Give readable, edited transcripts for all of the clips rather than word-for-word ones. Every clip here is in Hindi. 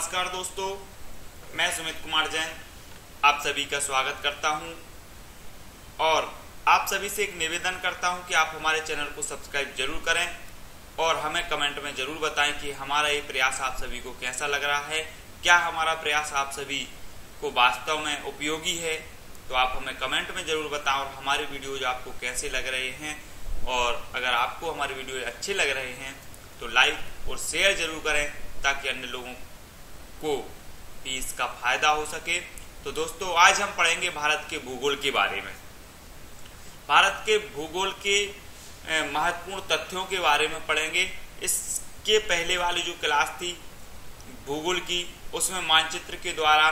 नमस्कार दोस्तों, मैं सुमित कुमार जैन आप सभी का स्वागत करता हूं और आप सभी से एक निवेदन करता हूं कि आप हमारे चैनल को सब्सक्राइब जरूर करें और हमें कमेंट में ज़रूर बताएं कि हमारा ये प्रयास आप सभी को कैसा लग रहा है। क्या हमारा प्रयास आप सभी को वास्तव में उपयोगी है, तो आप हमें कमेंट में ज़रूर बताएं। और हमारे वीडियोज आपको कैसे लग रहे हैं, और अगर आपको हमारे वीडियो अच्छे लग रहे हैं तो लाइक और शेयर ज़रूर करें ताकि अन्य लोगों को भी इसका फायदा हो सके। तो दोस्तों, आज हम पढ़ेंगे भारत के भूगोल के बारे में। भारत के भूगोल के महत्वपूर्ण तथ्यों के बारे में पढ़ेंगे। इसके पहले वाली जो क्लास थी भूगोल की, उसमें मानचित्र के द्वारा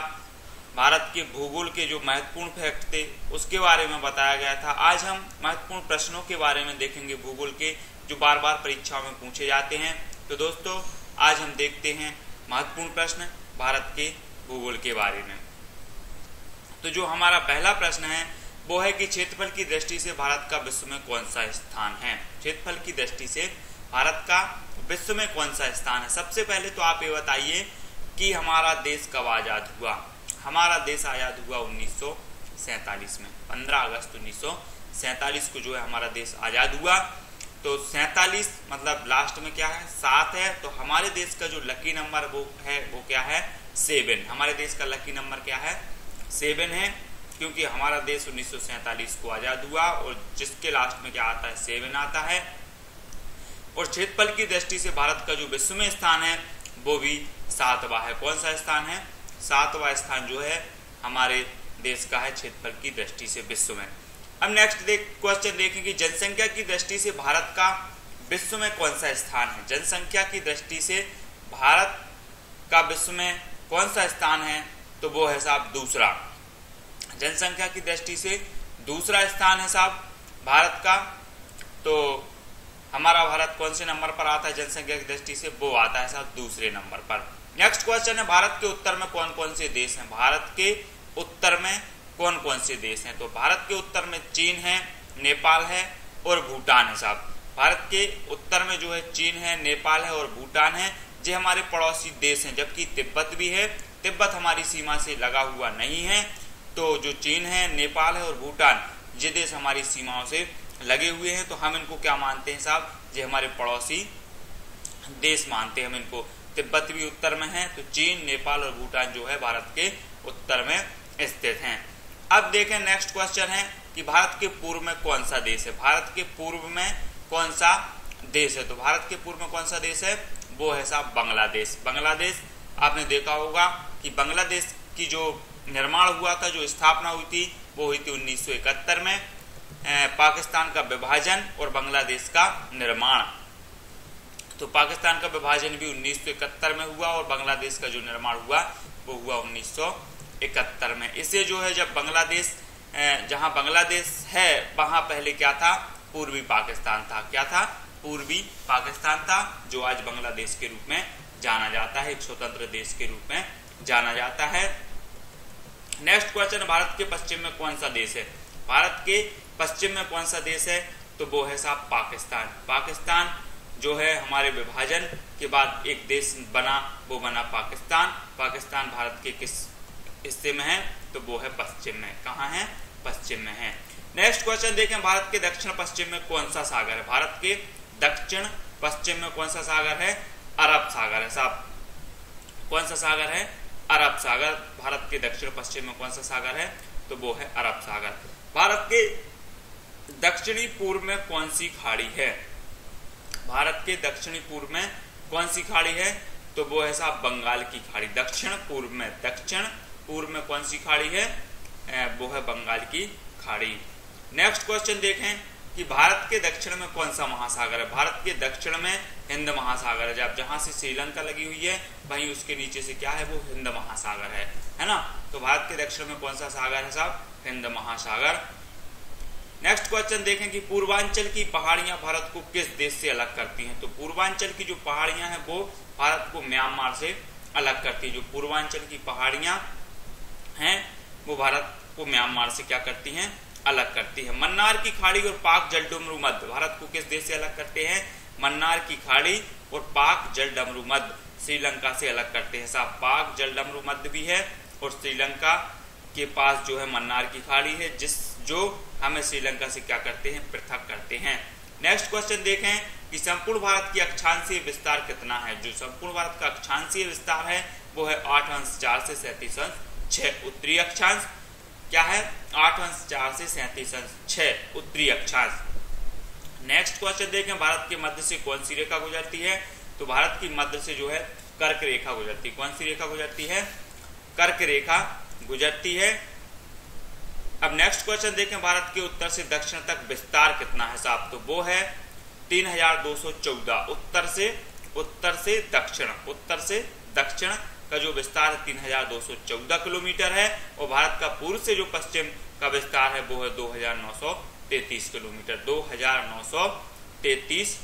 भारत के भूगोल के जो महत्वपूर्ण फैक्ट थे उसके बारे में बताया गया था। आज हम महत्वपूर्ण प्रश्नों के बारे में देखेंगे भूगोल के, जो बार बार परीक्षाओं में पूछे जाते हैं। तो दोस्तों, आज हम देखते हैं महत्वपूर्ण प्रश्न भारत के भूगोल के बारे में। तो जो हमारा पहला प्रश्न है वो है कि क्षेत्रफल की दृष्टि से भारत का विश्व में कौन सा स्थान है। क्षेत्रफल की दृष्टि से भारत का विश्व में कौन सा स्थान है। सबसे पहले तो आप ये बताइए कि हमारा देश कब आज़ाद हुआ। हमारा देश आज़ाद हुआ 1947 में, 15 अगस्त 1947 को जो है हमारा देश आज़ाद हुआ। तो 47 मतलब लास्ट में क्या है, 7 है। तो हमारे देश का जो लकी नंबर वो क्या है, 7। हमारे देश का लकी नंबर क्या है, 7 है, क्योंकि हमारा देश 1947 को आज़ाद हुआ और जिसके लास्ट में क्या आता है, 7 आता है। और क्षेत्रफल की दृष्टि से भारत का जो विश्व में स्थान है वो भी 7वां है। कौन सा स्थान है, 7वां स्थान जो है हमारे देश का है क्षेत्रफल की दृष्टि से विश्व में। अब नेक्स्ट क्वेश्चन देखें कि जनसंख्या की दृष्टि से भारत का विश्व में कौन सा स्थान है। जनसंख्या की दृष्टि से भारत का विश्व में कौन सा स्थान है, तो वो है साहब दूसरा। जनसंख्या की दृष्टि से दूसरा स्थान है साहब भारत का। तो हमारा भारत कौन से नंबर पर आता है जनसंख्या की दृष्टि से, वो आता है साहब दूसरे नंबर पर। नेक्स्ट क्वेश्चन है भारत के उत्तर में कौन कौन से देश हैं। भारत के उत्तर में कौन कौन से देश हैं। तो भारत के उत्तर में चीन है, नेपाल है और भूटान है साहब। भारत के उत्तर में जो है चीन है, नेपाल है और भूटान है। ये हमारे पड़ोसी देश हैं, जबकि तिब्बत भी है। तिब्बत हमारी सीमा से लगा हुआ नहीं है। तो जो चीन है, नेपाल है और भूटान, ये देश हमारी सीमाओं से लगे हुए हैं। तो हम इनको क्या मानते हैं साहब, ये हमारे पड़ोसी देश मानते हैं हम इनको। तिब्बत भी उत्तर में है, तो चीन, नेपाल और भूटान जो है भारत के उत्तर में स्थित हैं। अब देखें नेक्स्ट क्वेश्चन है कि भारत के पूर्व में कौन सा देश है। भारत के पूर्व में कौन सा देश है। तो भारत के पूर्व में कौन सा देश है, वो है साहब बांग्लादेश। बांग्लादेश आपने देखा होगा कि बांग्लादेश की जो निर्माण हुआ था, जो स्थापना हुई थी, वो हुई थी 1971 में। पाकिस्तान का विभाजन और बांग्लादेश का निर्माण। तो पाकिस्तान का विभाजन भी 1971 में हुआ और बांग्लादेश का जो निर्माण हुआ वो हुआ 1971 में। इससे जो है जब बांग्लादेश, जहां बांग्लादेश है वहां पहले क्या था, पूर्वी पाकिस्तान था। क्या था, पूर्वी पाकिस्तान था, जो आज बांग्लादेश के रूप में जाना जाता है, एक स्वतंत्र देश के रूप में जाना जाता है। नेक्स्ट क्वेश्चन, भारत के पश्चिम में कौन सा देश है। भारत के पश्चिम में कौन सा देश है, तो वो है साहब पाकिस्तान। पाकिस्तान जो है हमारे विभाजन के बाद एक देश बना, वो बना पाकिस्तान। पाकिस्तान भारत के किस हिस्से में है, तो वो है पश्चिम में। कहाँ है, पश्चिम में है। नेक्स्ट क्वेश्चन देखें, भारत के दक्षिण पश्चिम में कौन सा सागर है। भारत के दक्षिण पश्चिम में कौन सा सागर है, अरब सागर है साहब। कौन सा सागर है, अरब सागर। भारत के दक्षिण पश्चिम में कौन सा सागर है, तो वो है अरब सागर। भारत के दक्षिणी पूर्व में कौन सी खाड़ी है। भारत के दक्षिणी पूर्व में कौन सी खाड़ी है, तो वो है साहब बंगाल की खाड़ी। दक्षिण पूर्व में कौन सी खाड़ी है, वो है बंगाल की खाड़ी। नेक्स्ट क्वेश्चन देखें कि भारत के दक्षिण में कौन सा महासागर है। भारत के दक्षिण में हिंद महासागर है। जब जहां से श्रीलंका लगी हुई है वहीं उसके नीचे से क्या है, वो हिंद महासागर है ना। तो भारत के दक्षिण में कौन सा सागर है साहब, हिंद महासागर। नेक्स्ट क्वेश्चन देखें कि पूर्वांचल की पहाड़ियां भारत को किस देश से अलग करती हैं। तो पूर्वांचल की जो पहाड़ियां हैं वो भारत को म्यांमार से अलग करती है। जो पूर्वांचल की पहाड़ियां हैं वो भारत को म्यांमार से क्या करती हैं, अलग करती है। मन्नार की खाड़ी और पाक जलडमरू मध्य भारत को किस देश से अलग करते हैं, मन्नार की खाड़ी और पाक जलडमरू मध्य श्रीलंका से अलग करते हैं साहब। पाक जलडमरू मध्यद्वीप भी है और श्रीलंका के पास जो है मन्नार की खाड़ी है, जो हमें श्रीलंका से क्या करते हैं, पृथक करते हैं। नेक्स्ट क्वेश्चन देखें कि संपूर्ण भारत की अक्षांशीय विस्तार कितना है। जो संपूर्ण भारत का अक्षांशीय विस्तार है वो है 8/4 से 37/6। उत्तरी अक्षांश क्या है, 8/4 से 37/6 उत्तरी अक्षांश। नेक्स्ट क्वेश्चन देखें, भारत के मध्य से कौन सी रेखा गुजरती है। तो भारत की मध्य से जो है कर्क रेखा गुजरती है। कौन सी रेखा गुजरती है, कर्क रेखा गुजरती है। अब नेक्स्ट क्वेश्चन देखें, भारत के उत्तर से दक्षिण तक विस्तार कितना है साहब। तो वो है 3214। उत्तर से दक्षिण का जो विस्तार है 3214 किलोमीटर है। और भारत का पूर्व से जो पश्चिम का विस्तार है वो है 2933 किलोमीटर, 2933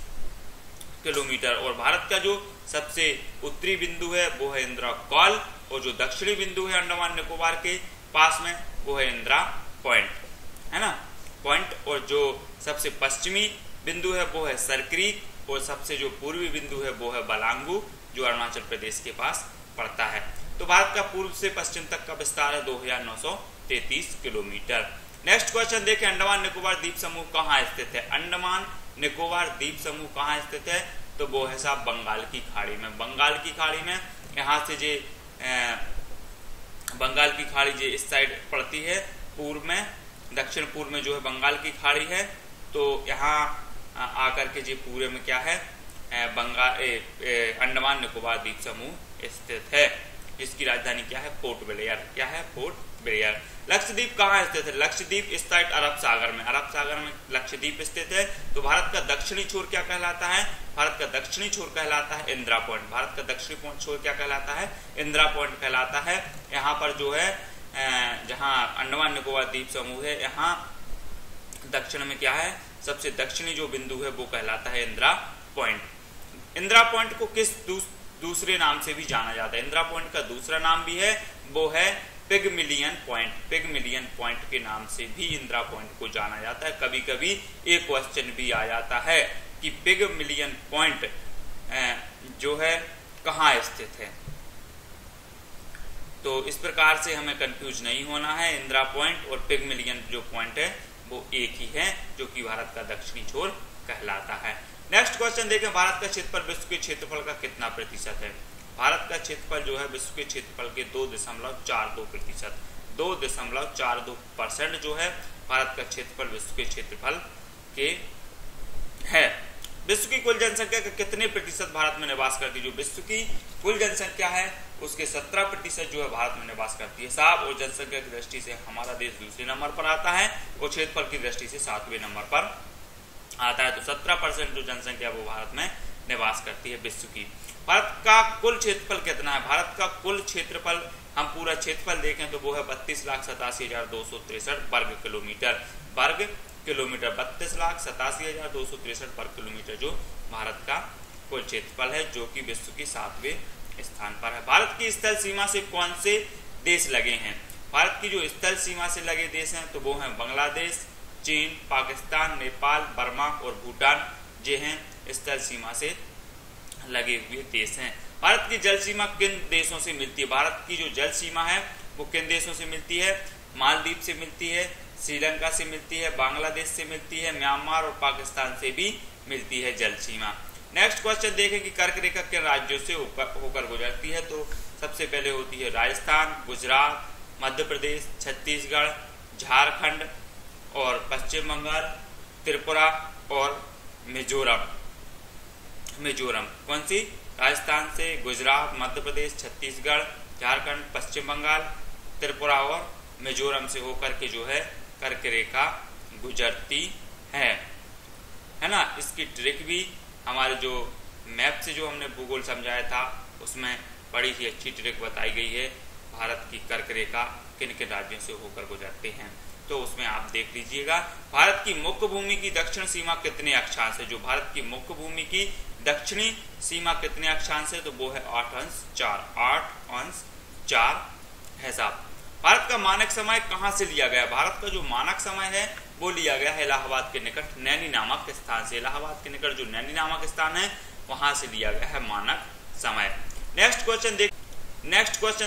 किलोमीटर। और भारत का जो सबसे उत्तरी बिंदु है वो है इंदिरा कॉल, और जो दक्षिणी बिंदु है अंडमान निकोबार के पास में वो है इंदिरा पॉइंट, है ना, पॉइंट। और जो सबसे पश्चिमी बिंदु है वो है सरक्रीक, और सबसे जो पूर्वी बिंदु है वो है बलांगू, जो अरुणाचल प्रदेश के पास पड़ता है। तो भारत का पूर्व से पश्चिम तक का विस्तार है 2933 किलोमीटर। नेक्स्ट क्वेश्चन देखें, अंडमान निकोबार द्वीप समूह कहाँ स्थित है। अंडमान निकोबार द्वीप समूह कहाँ स्थित है। तो वो है साहब बंगाल की खाड़ी में। बंगाल की खाड़ी में यहाँ से जे बंगाल की खाड़ी जे इस साइड पड़ती है, पूर्व में, दक्षिण पूर्व में जो है बंगाल की खाड़ी है। तो यहाँ आकर के जे पूरे में क्या है, अंडमान निकोबार द्वीप समूह स्थित है, जिसकी राजधानी क्या है, पोर्ट ब्लेयर। क्या है, पोर्ट ब्लेयर। लक्षद्वीप कहाँ स्थित है। लक्षद्वीप इस साइड अरब सागर में, अरब सागर में लक्षद्वीप स्थित है। तो भारत का दक्षिणी छोर क्या कहलाता है, भारत का दक्षिणी छोर कहलाता है इंदिरा पॉइंट। भारत का दक्षिणी छोर क्या कहलाता है, इंदिरा पॉइंट कहलाता है। यहाँ पर जो है जहाँ अंडमान निकोबार द्वीप समूह है, यहाँ दक्षिण में क्या है, सबसे दक्षिणी जो बिंदु है वो कहलाता है इंदिरा पॉइंट। इंदिरा पॉइंट को किस दूसरे नाम से भी जाना जाता है। इंदिरा पॉइंट का दूसरा नाम भी है, वो है पिगमिलियन पॉइंट। पिगमिलियन पॉइंट के नाम से भी इंदिरा पॉइंट को जाना जाता है। कभी कभी एक क्वेश्चन भी आ जाता है कि पिगमिलियन पॉइंट जो है कहाँ स्थित है। तो इस प्रकार से हमें कंफ्यूज नहीं होना है। इंदिरा पॉइंट और पिगमिलियन जो पॉइंट है वो एक ही है, जो कि भारत का दक्षिणी छोर कहलाता है। नेक्स्ट क्वेश्चन देखें, भारत का क्षेत्रफल विश्व के क्षेत्रफल का कितना प्रतिशत है। भारत का क्षेत्रफल जो है विश्व के क्षेत्रफल के 2.42%, 2.42% जो है भारत का क्षेत्रफल विश्व के क्षेत्रफल के है। विश्व की कुल जनसंख्या का कितने प्रतिशत भारत में निवास करती है। जो विश्व की कुल जनसंख्या है उसके 17% जो है भारत में निवास करती है साहब। और जनसंख्या की दृष्टि से हमारा देश दूसरे नंबर पर आता है और क्षेत्रफल की दृष्टि से 7वें नंबर पर आता है। तो 17% जो जनसंख्या वो भारत में निवास करती है विश्व की। भारत का कुल क्षेत्रफल कितना है। भारत का कुल क्षेत्रफल, हम पूरा क्षेत्रफल देखें तो वो है 32,87,263 वर्ग किलोमीटर। 32,87,263 वर्ग किलोमीटर जो भारत का कुल क्षेत्रफल है, जो कि विश्व की 7वें स्थान पर है। भारत की स्थल सीमा से कौन से देश लगे हैं। भारत की जो स्थल सीमा से लगे देश हैं तो वो हैं बांग्लादेश, चीन, पाकिस्तान, नेपाल, बर्मा और भूटान, ये हैं स्थल सीमा से लगे हुए देश हैं। भारत की जल सीमा किन देशों से मिलती है। भारत की जो जल सीमा है वो किन देशों से मिलती है। मालदीव से मिलती है, श्रीलंका से मिलती है, बांग्लादेश से मिलती है, म्यांमार और पाकिस्तान से भी मिलती है जल सीमा। नेक्स्ट क्वेश्चन देखें कि कर्क रेखा किन राज्यों से होकर गुजरती है। तो सबसे पहले होती है राजस्थान, गुजरात, मध्य प्रदेश, छत्तीसगढ़, झारखंड और पश्चिम बंगाल, त्रिपुरा और मिजोरम। कौन सी, राजस्थान से, गुजरात, मध्य प्रदेश, छत्तीसगढ़, झारखंड, पश्चिम बंगाल, त्रिपुरा और मिजोरम से होकर के जो है कर्क रेखा गुजरती है ना। इसकी ट्रिक भी हमारे जो मैप से जो हमने भूगोल समझाया था उसमें बड़ी ही अच्छी ट्रिक बताई गई है। भारत की कर्क रेखा किन किन राज्यों से होकर गुजरते हैं, तो उसमें आप देख लीजिएगा। भारत की मुख्य भूमि की दक्षिण सीमा कितने अक्षांश है। जो भारत की मुख्य भूमि की दक्षिणी सीमा कितने अक्षांश है, तो वो है 8/4 है साहब। भारत का मानक समय कहाँ से लिया गया। भारत का जो मानक समय है वो लिया गया है इलाहाबाद के निकट नैनी नामक स्थान से। इलाहाबाद के निकट जो नैनी नामक स्थान है वहां से लिया गया है मानक समय। नेक्स्ट क्वेश्चन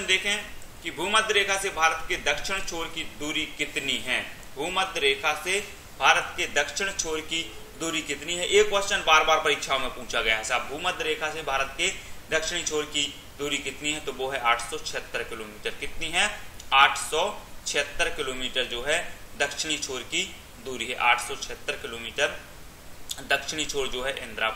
देखें कि भूमध्य रेखा से भारत के दक्षिण छोर की दूरी कितनी है। भूमध्य रेखा से भारत के दक्षिण छोर की दूरी कितनी है। एक क्वेश्चन बार बार परीक्षाओं में पूछा गया है साहब, भूमध्य रेखा से भारत के दक्षिणी छोर की दूरी कितनी है, तो वो है 876 किलोमीटर। कितनी है, 876 किलोमीटर जो है दक्षिणी छोर की दूरी है। 876 किलोमीटर दक्षिणी छोर जो है इंदिरा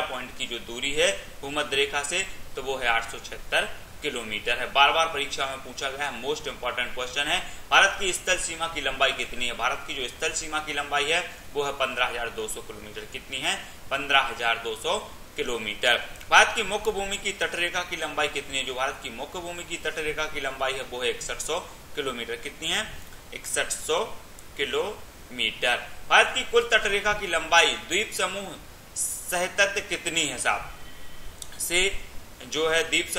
पॉइंट की जो दूरी है भूमध्य रेखा से, तो वो है 876 किलोमीटर है। बार बार परीक्षा में पूछा गया है, मोस्ट इंपॉर्टेंट क्वेश्चन है। भारत की स्थल सीमा की लंबाई कितनी है। भारत की जो स्थल सीमा की लंबाई है वो है 15,200 किलोमीटर। कितनी है, 15,200 किलोमीटर। भारत की मुख्य भूमि की तटरेखा की लंबाई कितनी है। जो भारत की मुख्य भूमि की तटरेखा की लंबाई है वो है 6100 किलोमीटर। कितनी है, 6100 किलोमीटर। भारत की कुल तटरेखा की लंबाई द्वीप समूह सहित कितनी है साहब, से जो है द्वीप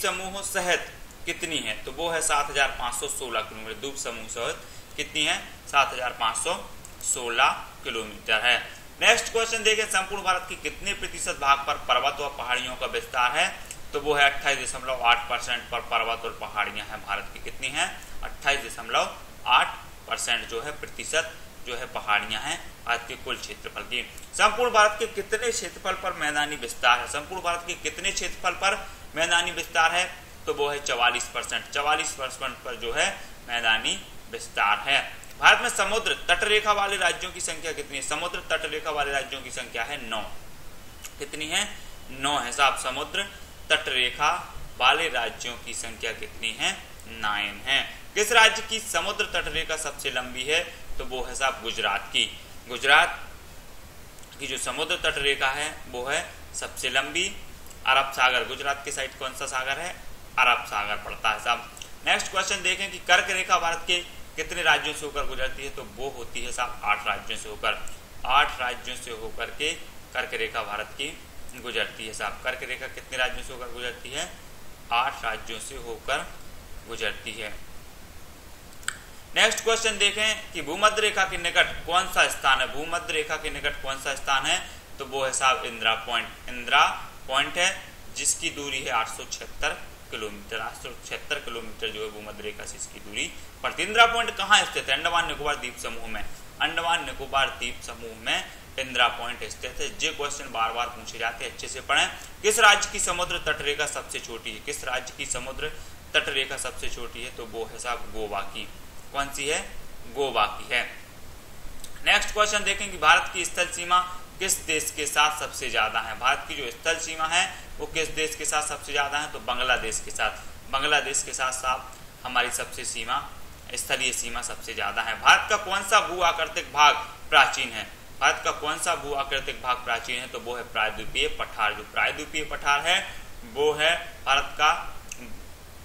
समूहों सहित कितनी है, तो वो है 7,516 किलोमीटर। द्वीप समूह सहित कितनी है, 7,516 किलोमीटर है। नेक्स्ट क्वेश्चन देखें, संपूर्ण भारत की कितने प्रतिशत भाग पर पर्वत व पहाड़ियों का विस्तार है, तो वो है 28.8% पर पर्वत और पहाड़ियां हैं भारत की। कितनी है, 28.8% जो है प्रतिशत जो है पहाड़ियां हैं भारत के कुल क्षेत्रफल की। संपूर्ण भारत के कितने क्षेत्रफल पर मैदानी विस्तार है। संपूर्ण भारत के कितने क्षेत्रफल पर मैदानी विस्तार है, तो वो है 44%। 44% पर जो है मैदानी विस्तार है। भारत में समुद्र तटरेखा वाले राज्यों की संख्या कितनी है। समुद्र तटरेखा वाले राज्यों की संख्या है 9। कितनी है, 9 है साहब। समुद्र तटरेखा वाले राज्यों की संख्या कितनी है, 9 है। किस राज्य की समुद्र तटरेखा सबसे लंबी है, तो वो है साहब गुजरात की। गुजरात की जो समुद्र तटरेखा है वो है सबसे लंबी। अरब सागर, गुजरात के साइड कौन सा सागर है, अरब सागर पड़ता है साहब। नेक्स्ट क्वेश्चन देखें कि कर्क रेखा भारत के कितने राज्यों से होकर गुजरती है, तो वो होती है साहब 8 राज्यों से होकर। 8 राज्यों से होकर के कर्क रेखा भारत की गुजरती है साहब। कर्क रेखा कितने राज्यों से होकर गुजरती है, 8 राज्यों से होकर गुजरती है। नेक्स्ट क्वेश्चन देखें कि भूमध्य रेखा के निकट कौन सा स्थान है। भूमध्य रेखा के निकट कौन सा स्थान है, तो वो है साहब इंदिरा पॉइंट। इंदिरा पॉइंट है जिसकी दूरी है 876 किलोमीटर। 876 किलोमीटर जो है भूमध्य रेखा से इसकी दूरी पड़ती है। इंदिरा पॉइंट कहाँ स्थित है, अंडमान निकोबार द्वीप समूह में। अंडमान निकोबार द्वीप समूह में इंदिरा पॉइंट स्थित है। ये क्वेश्चन बार बार पूछे जाते हैं, अच्छे से पढ़ें। किस राज्य की समुद्र तटरेखा सबसे छोटी है। किस राज्य की समुद्र तटरेखा सबसे छोटी है, तो वो है साहब गोवा की। कौन सी है, गोवा की है। नेक्स्ट क्वेश्चन देखें कि भारत की स्थल सीमा किस देश के साथ सबसे ज्यादा है। भारत की जो स्थल सीमा है वो किस देश के साथ सबसे ज्यादा है, तो बांग्लादेश के साथ। बांग्लादेश के साथ साथ हमारी सबसे स्थलीय सीमा सबसे ज्यादा है। भारत का कौन सा भू आकृतिक भाग प्राचीन है। भारत का कौन सा भू आकृतिक भाग प्राचीन है, तो वो है प्रायद्वीपीय पठार। जो प्रायद्वीपीय पठार है वो है भारत का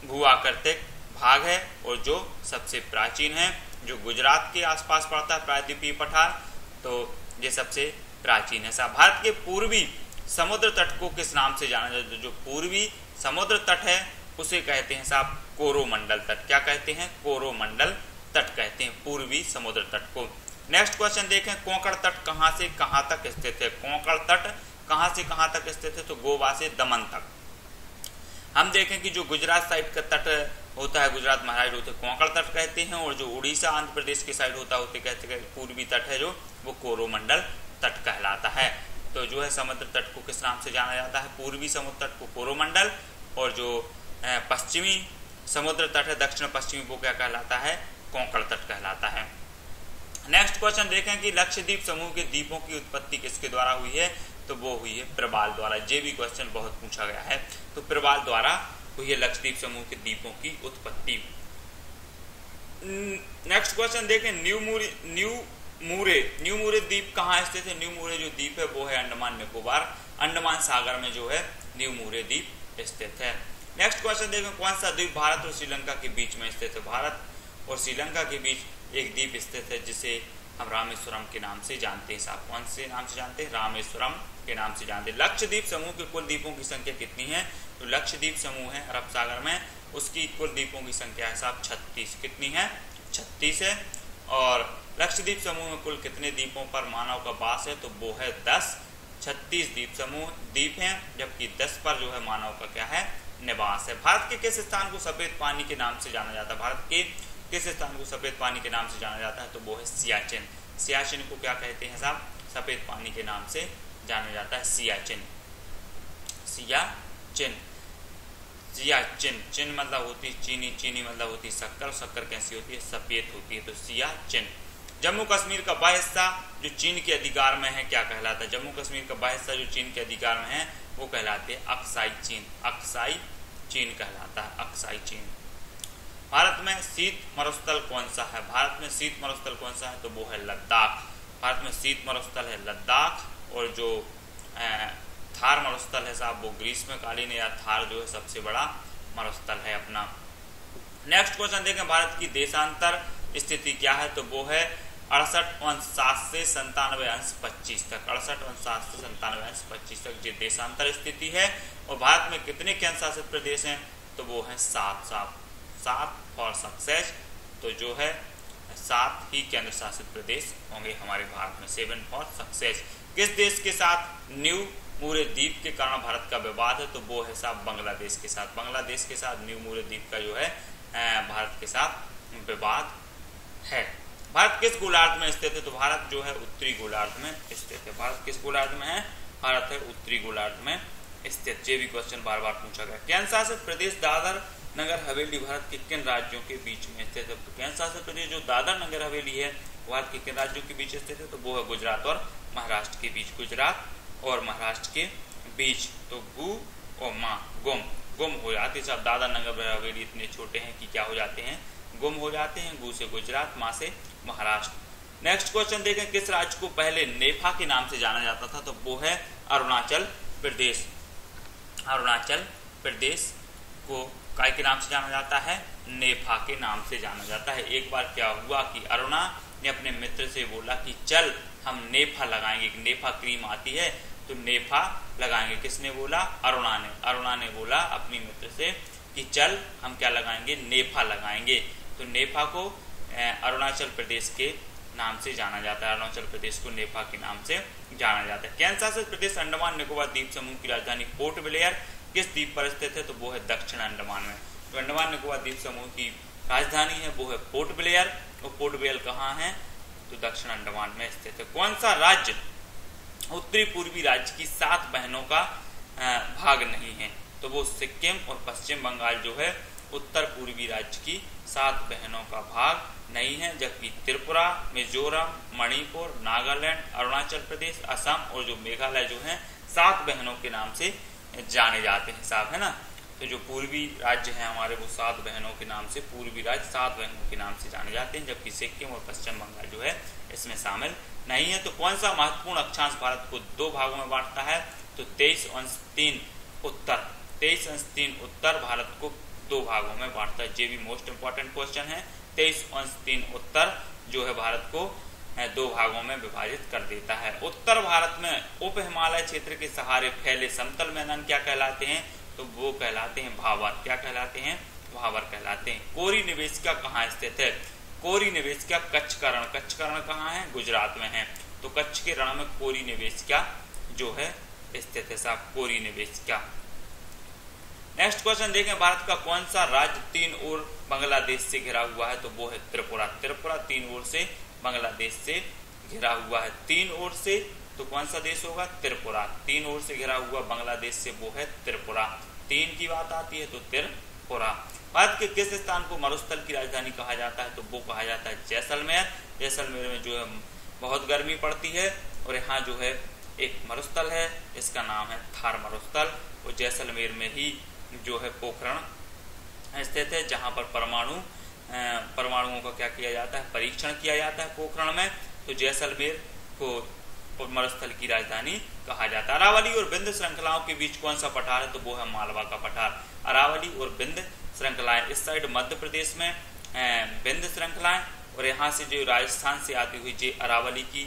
भू आकृतिक भाग है और जो सबसे प्राचीन है, जो गुजरात के आसपास पड़ता है प्रायद्वीपीय पठार, तो ये सबसे प्राचीन है साहब। भारत के पूर्वी समुद्र तट को किस नाम से जाना जाता है। जो पूर्वी समुद्र तट है उसे कहते हैं साहब कोरोमंडल तट। क्या कहते हैं, कोरोमंडल तट कहते हैं पूर्वी समुद्र तट को। नेक्स्ट क्वेश्चन देखें, कोंकण तट कहाँ से कहाँ तक स्थित है। कोंकण तट कहाँ से कहाँ तक स्थित है, तो गोवा से दमन तक। हम देखें कि जो गुजरात साइड का तट होता है, गुजरात महाराष्ट्र होते कोंकण तट कहते हैं, और जो उड़ीसा आंध्र प्रदेश की साइड होता है कहते हैं पूर्वी तट है जो वो कोरोमंडल तट कहलाता है। तो जो है समुद्र तट को किस नाम से जाना जाता है, पूर्वी समुद्र तट को कोरोमंडल, और जो पश्चिमी समुद्र तट है दक्षिण पश्चिमी वो क्या कहलाता है, कोंकण तट कहलाता है। नेक्स्ट क्वेश्चन देखें कि लक्षद्वीप समूह के द्वीपों की उत्पत्ति किसके द्वारा हुई है, तो वो हुई है प्रबाल द्वारा। ये भी क्वेश्चन बहुत पूछा गया है, तो प्रबाल द्वारा हुई है लक्षद्वीप समूह के द्वीपों की उत्पत्ति। नेक्स्ट क्वेश्चन देखें, न्यू मूरे द्वीप कहाँ स्थित है। न्यू मूरे जो द्वीप है वो है अंडमान निकोबार, अंडमान सागर में जो है न्यू मूरे द्वीप स्थित है। नेक्स्ट क्वेश्चन देखें, कौन सा द्वीप भारत और श्रीलंका के बीच में स्थित है। भारत और श्रीलंका के बीच एक द्वीप स्थित है जिसे हम रामेश्वरम के नाम से जानते हैं साहब। कौन से नाम से जानते हैं, रामेश्वरम के नाम से जानते हैं। लक्षद्वीप समूह के कुल द्वीपों की संख्या कितनी है, तो लक्षद्वीप समूह है अरब सागर में, उसकी कुल द्वीपों की संख्या है साहब 36। कितनी है, 36 है। और लक्षद्वीप समूह में कुल कितने द्वीपों पर मानव का वास है, तो वो है 10 36 द्वीप हैं, जबकि 10 पर जो है मानव का क्या है, निवास है। भारत के किस स्थान को सफेद पानी के नाम से जाना जाता है? भारत के किस स्थान को सफेद पानी के नाम से जाना जाता है? तो वो है सियाचिन। सियाचिन को क्या कहते हैं साहब? सफेद पानी के नाम से जाना जाता है, सियाचिन। सियाचिन, सियाचिन, चिन मतलब होती चीनी, चीनी मतलब होती शक्कर, शक्कर कैसी होती है? सफेद होती है, तो सियाचिन। जम्मू कश्मीर का वह हिस्सा जो चीन के अधिकार में है क्या कहलाता है? जम्मू कश्मीर का वह हिस्सा जो चीन के अधिकार में है वो कहलाते हैं अक्साई चीन। अक्साई चीन कहलाता है, अक्साई चीन। भारत में शीत मरुस्थल कौन सा है? भारत में शीत मरुस्थल कौन सा है? तो वो है लद्दाख। भारत में शीत मरुस्थल है लद्दाख, और जो थार मरुस्थल है साहब वो ग्रीष्मकालीन या थार जो है सबसे बड़ा मरुस्थल है अपना। नेक्स्ट क्वेश्चन देखें, भारत की देशांतर स्थिति क्या है? तो वो है 68.7 से 97.25 तक। 68.7 से 97.25 तक ये देशांतर स्थिति है। और भारत में कितने केंद्र शासित प्रदेश हैं? तो वो है 7 फॉर सक्सेस। तो जो है 7 ही केंद्र शासित प्रदेश होंगे हमारे भारत में, 7 फॉर सक्सेस। किस देश के साथ न्यू मूरे द्वीप के कारण भारत का विवाद है? तो वो है साहब बांग्लादेश के साथ। बांग्लादेश के साथ न्यू मूरे द्वीप का जो है भारत के साथ विवाद है। भारत किस गोलार्ध में स्थित है? तो भारत जो है उत्तरी गोलार्ध में स्थित है। भारत किस गोलार्ध में है? भारत है उत्तरी गोलार्ध में स्थित। ये भी क्वेश्चन बार बार पूछा गया। केंद्र शासित प्रदेश दादर नगर हवेली भारत के किन राज्यों के बीच में स्थित है? तो केंद्र शासित प्रदेश जो दादर नगर हवेली है भारत के किन राज्यों के बीच स्थित है? तो वो है गुजरात और महाराष्ट्र के बीच। गुजरात और महाराष्ट्र के बीच। तो गु और माँ गुम हो जाते सब। दादर नगर हवेली इतने छोटे हैं कि क्या हो जाते हैं? गुम हो जाते हैं। गु से गुजरात, माँ से महाराष्ट्र। नेक्स्ट क्वेश्चन देखें, किस राज्य को पहले नेफा के नाम से जाना जाता था? तो वो है अरुणाचल प्रदेश। अरुणाचल प्रदेश को काय के नाम से जाना जाता है? नेफा के नाम से जाना जाता है। एक बार क्या हुआ कि अरुणा ने अपने मित्र से बोला कि चल हम नेफा लगाएंगे। नेफा क्रीम आती है तो नेफा लगाएंगे। किसने बोला? अरुणा ने। अरुणा ने बोला अपनी मित्र से कि चल हम क्या लगाएंगे? नेफा लगाएंगे। तो नेफा को अरुणाचल प्रदेश के नाम से जाना जाता है। अरुणाचल प्रदेश को नेफा के नाम से जाना जाता है। केंद्र शासित प्रदेश अंडमान निकोबार द्वीप समूह की राजधानी पोर्ट ब्लेयर किस द्वीप पर स्थित है? तो वो है दक्षिण अंडमान में। तो अंडमान निकोबार द्वीप समूह की राजधानी है वो है पोर्ट ब्लेयर। और पोर्ट ब्लेयर कहाँ है? तो दक्षिण अंडमान में स्थित है। कौन सा राज्य उत्तरी पूर्वी राज्य की 7 बहनों का भाग नहीं है? तो वो सिक्किम और पश्चिम बंगाल जो है उत्तर पूर्वी राज्य की 7 बहनों का भाग नहीं है, जबकि त्रिपुरा, मिजोरम, मणिपुर, नागालैंड, अरुणाचल प्रदेश, असम और जो मेघालय जो है 7 बहनों के नाम से जाने जाते हैं साहब, है ना। तो जो पूर्वी राज्य हैं हमारे वो 7 बहनों के नाम से, पूर्वी राज्य 7 बहनों के नाम से जाने जाते हैं, जबकि सिक्किम और पश्चिम बंगाल जो है इसमें शामिल नहीं है। तो कौन सा महत्वपूर्ण अक्षांश भारत को 2 भागों में बांटता है? तो 23.3 उत्तर। 23.3 उत्तर भारत को 2 भागों में बांटता है। ये भी मोस्ट इंपॉर्टेंट क्वेश्चन है। 23.3 उत्तर जो है भारत को 2 भागों में विभाजित कर देता है। उत्तर भारत में उप हिमालय क्षेत्र के सहारे फैले समतल मैदान क्या कहलाते हैं? तो वो कहलाते हैं भावर। क्या कहलाते हैं? भावर कहलाते हैं। कोरी निवेशिका कहाँ स्थित है? कोरी निवेशिका कच्छ का रण। कच्छ का रण कहाँ है? गुजरात में है। तो कच्छ के रण में कोरी निवेशिका जो है स्थित है साहब, कोरी निवेशिका। नेक्स्ट क्वेश्चन देखें, भारत का कौन सा राज्य 3 ओर बांग्लादेश से घिरा हुआ है? तो वो है त्रिपुरा। त्रिपुरा 3 ओर से बांग्लादेश से घिरा हुआ है। 3 ओर से तो कौन सा देश होगा? त्रिपुरा। 3 ओर से घिरा हुआ बांग्लादेश से वो है त्रिपुरा। 3 की बात आती है तो त्रिपुरा। भारत के किस स्थान को मरुस्थल की राजधानी कहा जाता है? तो वो कहा जाता है जैसलमेर। जैसलमेर में जो है बहुत गर्मी पड़ती है और यहाँ जो है एक मरुस्थल है, इसका नाम है थार मरुस्थल। और जैसलमेर में ही जो है पोखरण स्थित है, जहाँ पर परमाणुओं का क्या किया जाता है? परीक्षण किया जाता है पोखरण में। तो जैसलमेर को मरुस्थल की राजधानी कहा जाता है। अरावली और विंध्य श्रृंखलाओं के बीच कौन सा पठार है? तो वो है मालवा का पठार। अरावली और विंध्य श्रृंखलाएं, इस साइड मध्य प्रदेश में विंध्य श्रृंखलाएं और यहाँ से जो राजस्थान से आती हुई जो अरावली की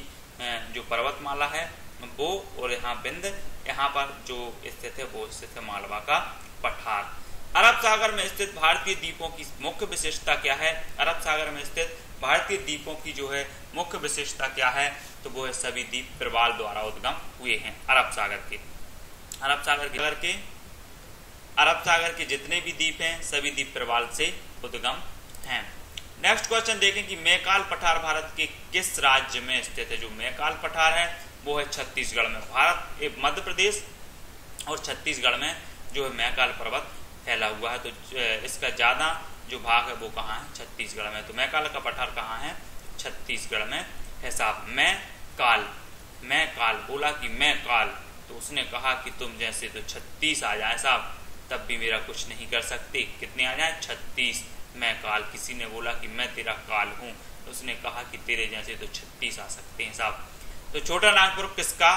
जो पर्वतमाला है वो, और यहाँ विंध्य, यहाँ पर जो स्थित है वो स्थित है मालवा का पठार। अरब सागर में स्थित भारतीय द्वीपों की मुख्य विशेषता क्या है? अरब सागर में स्थित भारतीय द्वीपों की जो है मुख्य विशेषता क्या है? तो वो है सभी द्वीप प्रवाल द्वारा उद्गम हुए हैं अरब सागर के। अरब सागर के जितने भी द्वीप हैं सभी द्वीप प्रवाल से उद्गम हैं। नेक्स्ट क्वेश्चन देखें कि मैकाल पठार भारत के किस राज्य में स्थित है? जो मैकाल पठार है वो है छत्तीसगढ़ में। भारत मध्य प्रदेश और छत्तीसगढ़ में जो है मैकाल पर्वत फैला हुआ है, तो इसका ज्यादा जो भाग है वो कहाँ है? छत्तीसगढ़ में। तो मैकाल का पठार कहाँ है? छत्तीसगढ़ में है साहब। मैं काल बोला कि मैं काल, तो उसने कहा कि तुम जैसे तो 36 आ जाए साहब, तब भी मेरा कुछ नहीं कर सकते। कितने आ जाए? 36। मैं काल। किसी ने बोला कि मैं तेरा काल हूं, तो उसने कहा कि तेरे जैसे तो 36 आ सकते हैं साहब। तो छोटा नागपुर किसका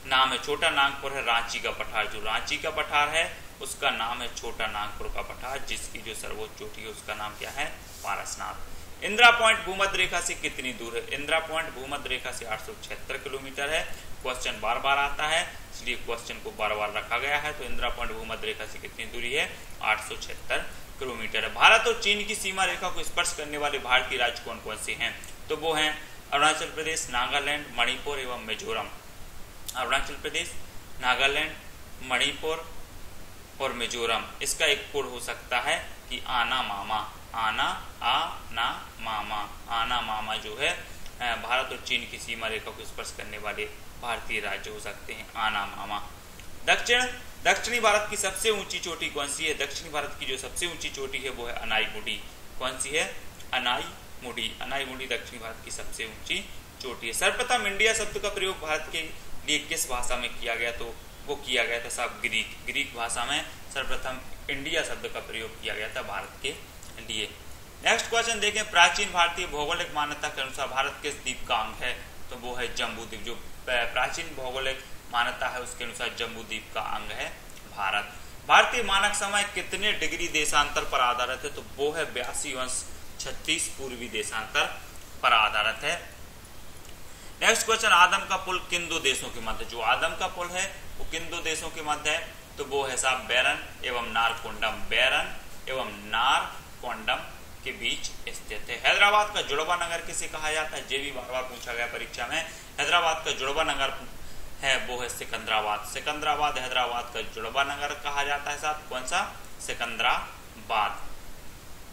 नाम है? छोटा नागपुर है रांची का पठार। जो रांची का पठार है उसका नाम है छोटा नागपुर का पठार, जिसकी जो सर्वोच्च चोटी है उसका नाम क्या है? पारसनाथ। इंदिरा पॉइंट भूमध्य रेखा से कितनी दूर है? इंदिरा पॉइंट भूमध्य रेखा से 876 किलोमीटर है। क्वेश्चन बार बार आता है इसलिए क्वेश्चन को बार बार रखा गया है। तो इंदिरा पॉइंट भूमध्य रेखा से कितनी दूरी है? 876 किलोमीटर है। भारत और चीन की सीमा रेखा को स्पर्श करने वाले भारतीय राज्य कौन कौन से हैं? तो वो हैं अरुणाचल प्रदेश, नागालैंड, मणिपुर एवं मिजोरम। अरुणाचल प्रदेश, नागालैंड, मणिपुर और मिजोरम। इसका एक कोड हो सकता है कि आना मामा। आना मामा जो है भारत और चीन की सीमा रेखा को स्पर्श करने वाले भारतीय राज्य हो सकते हैं आना मामा। दक्षिणी भारत की सबसे ऊंची चोटी कौन सी है? दक्षिणी भारत की जो सबसे ऊंची चोटी है वो है अनाईमुडी। कौन सी है? अनाईमुडी दक्षिणी भारत की सबसे ऊंची चोटी है। सर्वप्रथम इंडिया शब्द का प्रयोग भारत के लिए किस भाषा में किया गया? तो वो किया गया था साहब ग्रीक भाषा में सर्वप्रथम इंडिया शब्द का प्रयोग किया गया था भारत के लिए। नेक्स्ट क्वेश्चन देखें, प्राचीन भारतीय भौगोलिक मान्यता के अनुसार भारत किस द्वीप का अंग है? तो वो है जम्बू द्वीप। जो प्राचीन भौगोलिक मान्यता है उसके अनुसार जम्बू द्वीप का अंग है भारत। भारतीय मानक समय कितने डिग्री देशांतर पर आधारित है? तो वो है 82°36 पूर्वी देशांतर पर आधारित है। नेक्स्ट क्वेश्चन, आदम का पुल किन दो देशों के मध्य? जो आदम का पुल है वो किन दो देशों के मध्य है? तो वो है साहब बैरन एवं नारकोंडम। बैरन एवं नारकोंडम के बीच स्थित है। हैदराबाद का जुड़वा नगर किसे कहा जाता है? ये भी बार बार पूछा गया परीक्षा में। हैदराबाद का जुड़वा नगर है वो है सिकंदराबाद। हैदराबाद का जुड़वा नगर कहा जाता है साहब। कौन सा? सिकंदराबाद।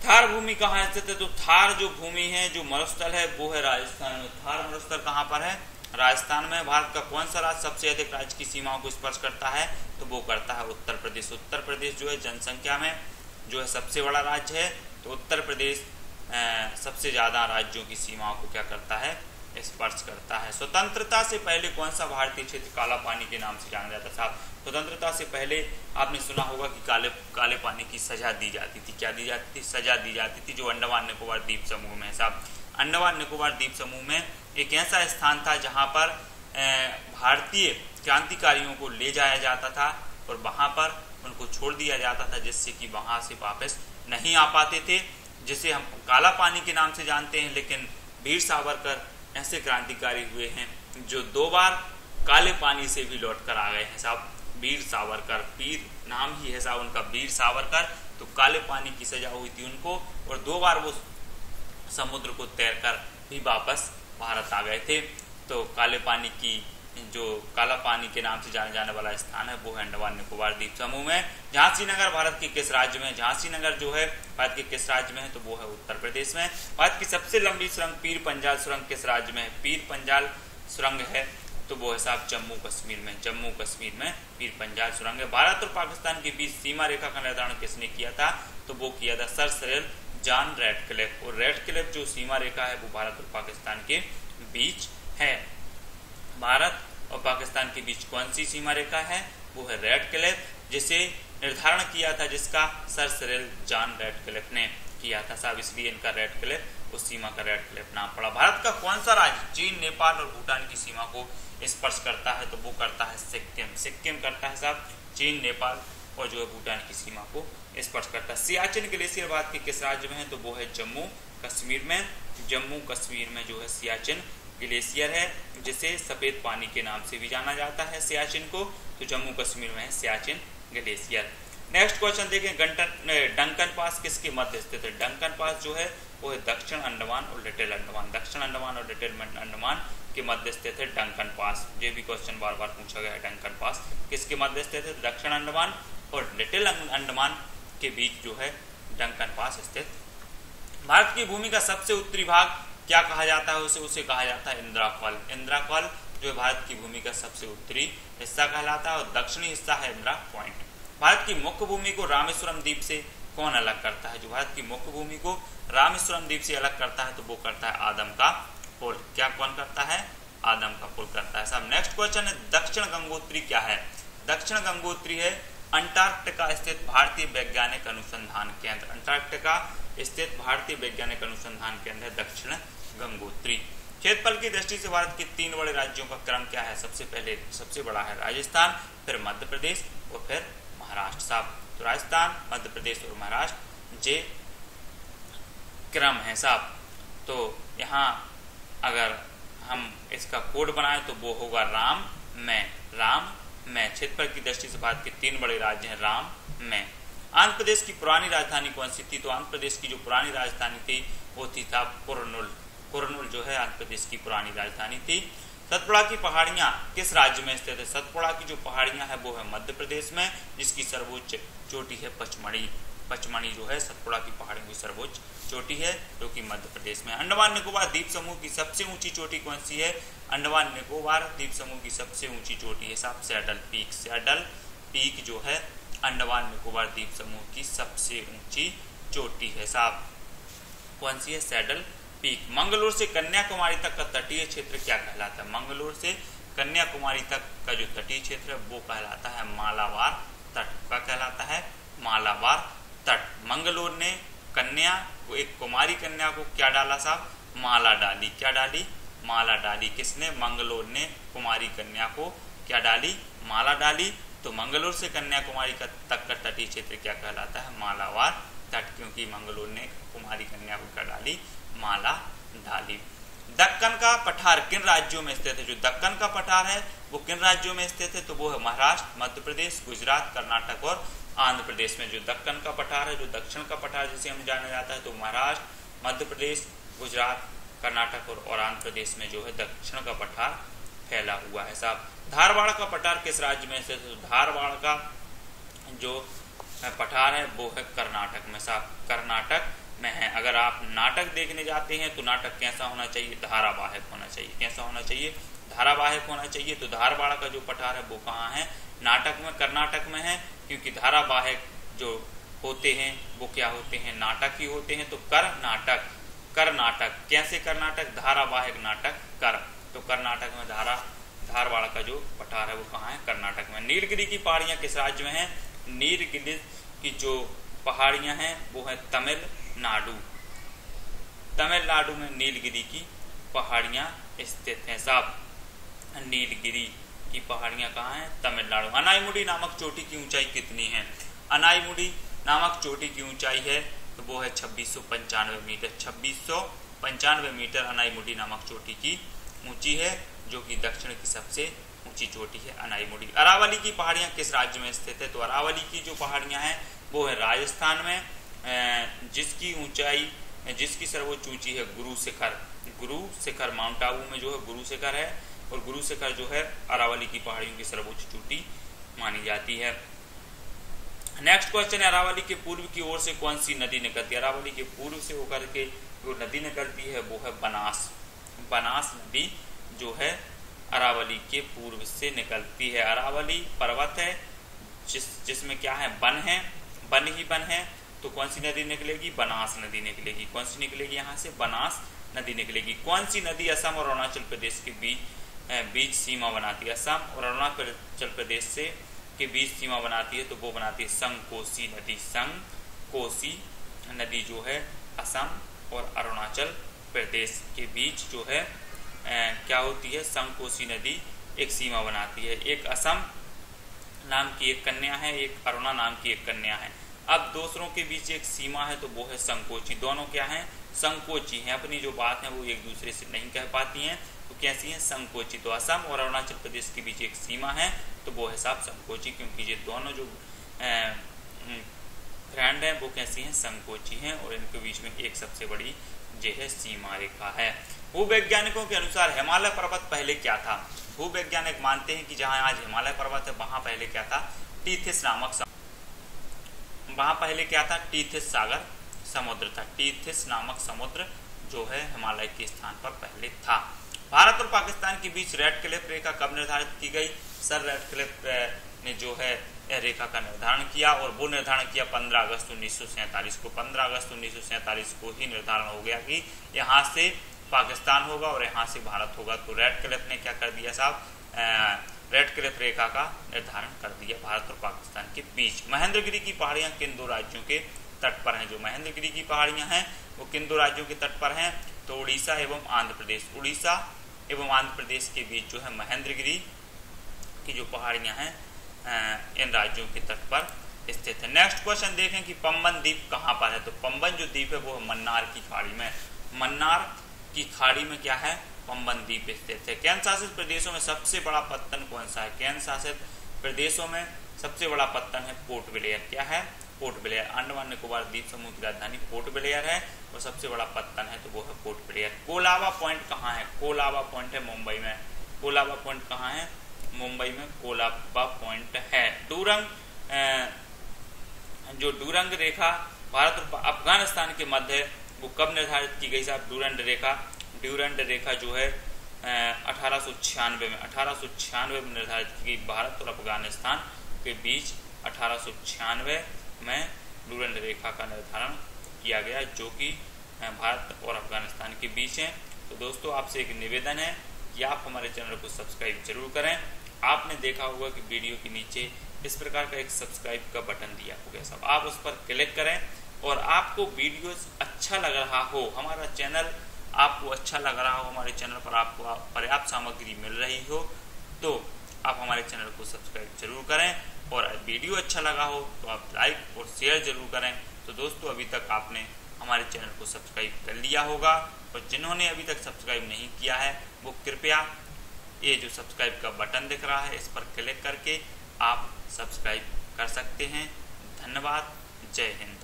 थार भूमि कहाँ स्थित है? तो थार जो भूमि है, जो मरुस्थल है वो है राजस्थान में। थार मरुस्थल कहाँ पर है? राजस्थान में। भारत का कौन सा राज्य सबसे अधिक राज्य की सीमाओं को स्पर्श करता है? तो वो करता है उत्तर प्रदेश। उत्तर प्रदेश जो है जनसंख्या में जो है सबसे बड़ा राज्य है, तो उत्तर प्रदेश सबसे ज्यादा राज्यों की सीमाओं को क्या करता है? स्पर्श करता है। स्वतंत्रता से पहले कौन सा भारतीय क्षेत्र काला पानी के नाम से जाना जाता था? स्वतंत्रता से पहले आपने सुना होगा कि काले पानी की सजा दी जाती थी। क्या दी जाती थी? सजा दी जाती थी, जो अंडमान निकोबार द्वीप समूह में है साहब। अंडमान निकोबार द्वीप समूह में एक ऐसा स्थान था जहां पर भारतीय क्रांतिकारियों को ले जाया जाता था और वहां पर उनको छोड़ दिया जाता था, जिससे कि वहां से वापस नहीं आ पाते थे, जिसे हम काला पानी के नाम से जानते हैं। लेकिन वीर सावरकर ऐसे क्रांतिकारी हुए हैं जो 2 बार काले पानी से भी लौट कर आ गए हैं साहब। वीर सावरकर, वीर नाम ही है साहब उनका, वीर सावरकर। तो काले पानी की सजा हुई थी उनको और 2 बार वो समुद्र को तैरकर भी वापस भारत आ गए थे। तो काले पानी की जो काला पानी के नाम से जाने जाने वाला स्थान है वो है अंडमान निकोबार द्वीप समूह में। झांसी नगर भारत के किस राज्य में? झांसी नगर जो है भारत के किस राज्य में है? तो वो है उत्तर प्रदेश में। भारत की सबसे लंबी सुरंग पीर पंजाल सुरंग किस राज्य में है? पीर पंजाल सुरंग है तो वो है साहब जम्मू कश्मीर में। जम्मू कश्मीर में पीर पंजाल सुरंग है। भारत और पाकिस्तान के बीच सीमा रेखा का निर्धारण किसने किया था? तो वो किया था सर सिरिल जॉन रैडक्लिफ। और रैडक्लिफ जो सीमा रेखा है वो भारत और पाकिस्तान के बीच है। भारत और पाकिस्तान के बीच कौन सी सीमा रेखा है? वो है रैडक्लिफ, जिसे निर्धारण किया था जिसका सर सिरिल जॉन रैडक्लिफ ने किया था साहब, इसलिए इनका रैडक्लिफ उस सीमा का रैडक्लिफ नाम पड़ा। भारत का कौन सा राज्य चीन, नेपाल और भूटान की सीमा को स्पर्श करता है? तो वो करता है सिक्किम। सिक्किम करता है साहब चीन, नेपाल और जो है भूटान की सीमा को स्पर्श करता है। सियाचिन ग्लेशियर भारत के किस राज्य में है? तो वो है जम्मू कश्मीर में। जम्मू कश्मीर में जो है सियाचिन ग्लेशियर है, जिसे सफेद पानी के नाम से भी जाना जाता है सियाचिन को। तो जम्मू कश्मीर में है सियाचिन ग्लेशियर। नेक्स्ट क्वेश्चन देखें, डंकन पास किसके मध्य स्थित है? डंकन पास जो है वो है दक्षिण अंडमान और लिटिल अंडमान, दक्षिण अंडमान और लिटिल अंडमान के मध्य स्थित है डंकन पास। ये भी क्वेश्चन बार बार पूछा गया है, डंकन पास किसके मध्य स्थित है? दक्षिण अंडमान और लिटिल अंडमान के बीच जो है डंकन पास स्थित। भारत की भूमि का सबसे उत्तरी भाग क्या कहा जाता है? उसे कहा जाता है इंद्राकौल। इंद्राकौल जो है भारत की भूमि का सबसे उत्तरी हिस्सा कहलाता है और दक्षिणी हिस्सा है इंदिरा पॉइंट। भारत की मुख्य भूमि को रामेश्वरम द्वीप से कौन अलग करता है? जो भारत की मुख्य भूमि को रामेश्वरम द्वीप से अलग करता है तो वो करता है आदम का पुल। क्या कौन करता है? आदम का पुल करता है। साहब नेक्स्ट क्वेश्चन है, दक्षिण गंगोत्री क्या है? दक्षिण गंगोत्री है अंटार्कटिका स्थित भारतीय वैज्ञानिक अनुसंधान केंद्र। अंटार्कटिका स्थित भारतीय वैज्ञानिक अनुसंधान केंद्र है दक्षिण गंगोत्री। क्षेत्रफल की दृष्टि से भारत के 3 बड़े राज्यों का क्रम क्या है? सबसे बड़ा है राजस्थान, फिर मध्य प्रदेश और फिर महाराष्ट्र। साहब तो राजस्थान, मध्य प्रदेश और महाराष्ट्र जे क्रम है साहब। तो यहाँ अगर हम इसका कोड बनाएं तो वो होगा राम में। क्षेत्रफल की दृष्टि से भारत के 3 बड़े राज्य हैं राम में। आंध्र प्रदेश की पुरानी राजधानी कौन सी थी? तो आंध्र प्रदेश की जो पुरानी राजधानी थी वो थी साहब कुरनूल जो है आंध्र प्रदेश की पुरानी राजधानी थी। सतपुड़ा की पहाड़ियाँ किस राज्य में स्थित है? सतपुड़ा की जो पहाड़ियाँ है वो है मध्य प्रदेश में, जिसकी सर्वोच्च चोटी है पचमढ़ी जो है सतपुड़ा की पहाड़ियों की सर्वोच्च चोटी है जो कि मध्य प्रदेश में। अंडमान निकोबार द्वीप समूह की सबसे ऊंची चोटी कौन सी है? अंडमान निकोबार द्वीप समूह की सबसे ऊंची चोटी है साहब सैडल पीक जो है अंडमान निकोबार द्वीप समूह की सबसे ऊंची चोटी है साहब। कौन सी है? Saddle peak. मंगलोर से कन्याकुमारी तक का तटीय क्षेत्र क्या कहलाता है? मंगलोर से कन्याकुमारी तक का जो तटीय क्षेत्र है वो कहलाता है मालाबार तट। क्या कहलाता है? मालाबार तट। मंगलोर ने कन्या को, एक कुमारी कन्या को क्या डाला साहब? माला डाली। क्या डाली? माला डाली। किसने? मंगलोर ने कुमारी कन्या को क्या डाली? माला डाली। तो मंगलोर से कन्याकुमारी तक का तटीय क्षेत्र क्या कहलाता है? मालाबार तट, क्योंकि मंगलोर ने कुमारी कन्या को क्या डाली? माला डाली। दक्कन का पठार किन राज्यों में स्थित है? जो दक्कन का पठार है वो किन राज्यों में स्थित है? तो वो है महाराष्ट्र, मध्य प्रदेश, गुजरात, कर्नाटक और आंध्र प्रदेश में। जो दक्कन का पठार है, जो दक्षिण का पठार जिसे हम जाना जाता है, तो महाराष्ट्र, मध्य प्रदेश, गुजरात, कर्नाटक और आंध्र प्रदेश में जो है दक्षिण का पठार फैला हुआ है साहब। धारवाड़ का पठार किस राज्य में स्थित है? तो धारवाड़ का जो पठार है वो है कर्नाटक में साहब, कर्नाटक में है। अगर आप नाटक देखने जाते हैं तो नाटक कैसा होना चाहिए? धारावाहिक होना चाहिए। कैसा होना चाहिए? धारावाहिक होना चाहिए। तो धारवाड़ का जो पठार है वो कहाँ है? नाटक में, कर्नाटक में है, क्योंकि धारावाहिक जो होते हैं वो क्या होते हैं? नाटक ही होते हैं। तो कर्नाटक कैसे? कर्नाटक धारावाहिक नाटक कर। तो कर्नाटक में धारवाड़ का जो पठार है वो कहाँ है? कर्नाटक में। नीलगिरी की पहाड़ियाँ किस राज्य में है? नीलगिरी की जो पहाड़ियाँ हैं वो है तमिलनाडु में नीलगिरी की पहाड़ियाँ स्थित हैं साहब। नीलगिरी की पहाड़ियाँ कहाँ हैं? तमिलनाडु। अनाईमुडी नामक चोटी की ऊंचाई कितनी है? अनाईमुडी नामक चोटी की ऊंचाई है तो वो है 2695 मीटर। 2695 मीटर अनाईमुडी नामक चोटी की ऊंची है, जो कि दक्षिण की सबसे ऊंची चोटी है अनाईमुडी। अरावली की पहाड़ियाँ किस राज्य में स्थित है? तो अरावली की जो पहाड़ियाँ हैं वो है राजस्थान में, जिसकी सर्वोच्च ऊंची है गुरु शिखर माउंट आबू में जो है गुरु शिखर है, और गुरु शिखर जो है अरावली की पहाड़ियों की सर्वोच्च चोटी मानी जाती है। नेक्स्ट क्वेश्चन है, अरावली के पूर्व की ओर से कौन सी नदी निकलती है? अरावली के पूर्व से होकर के जो नदी निकलती है वो है बनास नदी जो है अरावली के पूर्व से निकलती है। अरावली पर्वत है जिसमें क्या है? वन है। तो कौन सी नदी निकलेगी? बनास नदी निकलेगी। कौन सी निकलेगी? यहाँ से बनास नदी निकलेगी। कौन सी नदी असम और अरुणाचल प्रदेश के बीच सीमा बनाती है? असम और अरुणाचल प्रदेश के बीच सीमा बनाती है तो वो बनाती है संकोसी नदी। संकोसी नदी जो है असम और अरुणाचल प्रदेश के बीच जो है क्या होती है? संकोसी नदी एक सीमा बनाती है। एक असम नाम की एक कन्या है, एक अरुणा नाम की एक कन्या है। अब दूसरों के बीच एक सीमा है तो वो है संकोची। दोनों क्या हैं? संकोची हैं। अपनी जो बात है वो एक दूसरे से नहीं कह पाती हैं, तो कैसी हैं? संकोची। तो असम और अरुणाचल प्रदेश के बीच एक सीमा है तो वो है साहब संकोची, क्योंकि ये दोनों जो ग्रैंड हैं वो कैसी हैं, संकोची हैं, और इनके बीच में एक सबसे बड़ी जो है सीमा रेखा है। भूवैज्ञानिकों के अनुसार हिमालय पर्वत पहले क्या था? भूवैज्ञानिक मानते हैं कि जहां आज हिमालय पर्वत है वहां पहले क्या था, टीथिस नामक वहां पहले क्या था, टीथिस सागर समुद्र था। टीथिस नामक समुद्र जो है हिमालय के स्थान पर पहले था। भारत और पाकिस्तान के बीच रेड क्लिफ रेखा कब निर्धारित की गई? सर रेड क्लिफ ने जो है रेखा का निर्धारण किया, और वो निर्धारण किया 15 अगस्त 1947 को। 15 अगस्त 1947 को ही निर्धारण हो गया कि यहाँ से पाकिस्तान होगा और यहाँ से भारत होगा। तो रेड क्लिफ ने क्या कर दिया साहब, रेड क्लिफ रेखा का निर्धारण कर दिया भारत और पाकिस्तान के बीच। महेंद्रगिरी की पहाड़ियाँ किन दो राज्यों के तट पर हैं? जो महेंद्रगिरी की पहाड़ियाँ हैं वो किन दो राज्यों के तट पर हैं? तो उड़ीसा एवं आंध्र प्रदेश। उड़ीसा एवं आंध्र प्रदेश के बीच जो है महेंद्रगिरी की जो पहाड़ियाँ हैं इन राज्यों के तट पर स्थित है। नेक्स्ट क्वेश्चन देखें कि पंबन द्वीप कहाँ पर है? तो पंबन जो द्वीप है वो है मन्नार की खाड़ी में। मन्नार की खाड़ी में क्या है, पंबन द्वीप स्थित है। केंद्र शासित प्रदेशों में सबसे बड़ा पत्तन कौन सा है? केंद्र शासित प्रदेशों में सबसे बड़ा पत्तन है पोर्ट ब्लेयर। क्या है? Port Blair. अंडमान निकोबार द्वीप समूह की राजधानी पोर्ट ब्लेयर है और सबसे बड़ा पत्तन है तो वो है पोर्ट ब्लेयर। कोलाबा पॉइंट कहाँ है? कोलाबा पॉइंट है मुंबई में। कोलाबा पॉइंट कहाँ है? मुंबई में कोलाबा पॉइंट है। डूरंग जो डूरंग रेखा भारत और अफगानिस्तान के मध्य है वो कब निर्धारित की गई साहब? ड्यूरंड रेखा जो है 1896 में निर्धारित की गई। भारत और अफगानिस्तान के बीच 1896 में डूरंड रेखा का निर्धारण किया गया जो कि भारत और अफगानिस्तान के बीच है। तो दोस्तों आपसे एक निवेदन है कि आप हमारे चैनल को सब्सक्राइब जरूर करें। आपने देखा होगा कि वीडियो के नीचे इस प्रकार का एक सब्सक्राइब का बटन दिया होगा साहब, आप उस पर क्लिक करें और आपको वीडियो अच्छा लग रहा हो, हमारा चैनल आपको अच्छा लग रहा हो, हमारे चैनल पर आपको पर्याप्त सामग्री मिल रही हो तो आप हमारे चैनल को सब्सक्राइब जरूर करें, और वीडियो अच्छा लगा हो तो आप लाइक और शेयर जरूर करें। तो दोस्तों अभी तक आपने हमारे चैनल को सब्सक्राइब कर लिया होगा, और जिन्होंने अभी तक सब्सक्राइब नहीं किया है वो कृपया ये जो सब्सक्राइब का बटन दिख रहा है इस पर क्लिक करके आप सब्सक्राइब कर सकते हैं। धन्यवाद। जय हिंद।